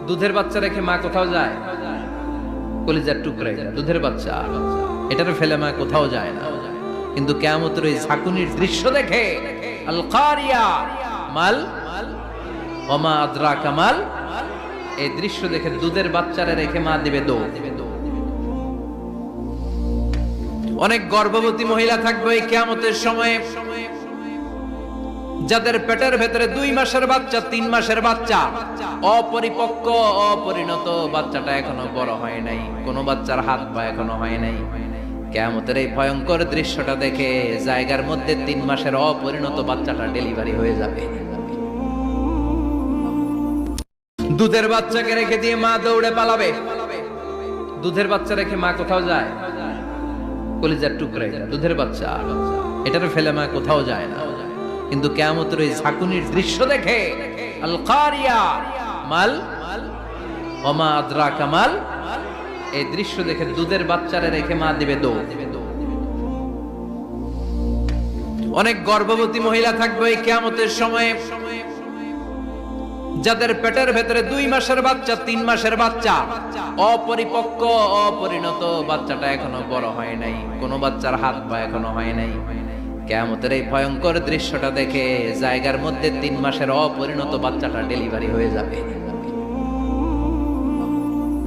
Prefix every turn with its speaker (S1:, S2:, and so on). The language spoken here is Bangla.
S1: দুধের বাচ্চা রেখে মা কোথাও যায়? কলিজার টুকরা এটা দুধের বাচ্চা, এটারে ফেলে মা কোথাও যায় না। কিন্তু কিয়ামতের ওই ঝাঁকুনির দৃশ্য দেখে আল কারিয়া মাল ওমা আদরাকা মাল, এই দৃশ্য দেখে দুধের বাচ্চারে রেখে মা দিবে দৌড়। অনেক গর্ভবতী মহিলা থাকবে এই কিয়ামতের সময়ে, যাদের পেটের ভেতরে 2 মাসের বাচ্চা, 3 মাসের বাচ্চা, অপরিপক্ক অপরিণত, বাচ্চাটা এখনো বড় হয় নাই, কোনো বাচ্চার হাত পা এখনো হয় নাই। কিয়ামতের এই ভয়ঙ্কর দৃশ্যটা দেখে জায়গার মধ্যে 3 মাসের অপরিণত বাচ্চাটা ডেলিভারি হয়ে যাবে। দুধের বাচ্চাকে রেখে দিয়ে মা দৌড়ে পালাবে। দুধের বাচ্চা রেখে মা কোথাও যায়? কলিজার টুকরা এটা দুধের বাচ্চা, এটারে ফেলে মা কোথাও যায় না। কিন্তু কিয়ামতের ওই ঝাঁকুনির দৃশ্য দেখে আল কারিয়া মাল ওমা আদরাকা মাল, এই দৃশ্য দেখে দুধের বাচ্চারে রেখে মা দিবে দৌড়। অনেক গর্ভবতী মহিলা থাকবে এই কিয়ামতের সময়ে, যাদের পেটের ভেতরে 2 মাসের বাচ্চা, 3 মাসের বাচ্চা, অপরিপক্ক অপরিণত, বাচ্চাটা এখনো বড় হয় নাই, কোনো বাচ্চার হাত পা এখনো হয় নাই। কিয়ামতের এই ভয়ঙ্কর দৃশ্যটা দেখে জায়গার মধ্যে 3 মাসের অপরিণত বাচ্চাটা ডেলিভারি হয়ে যাবে।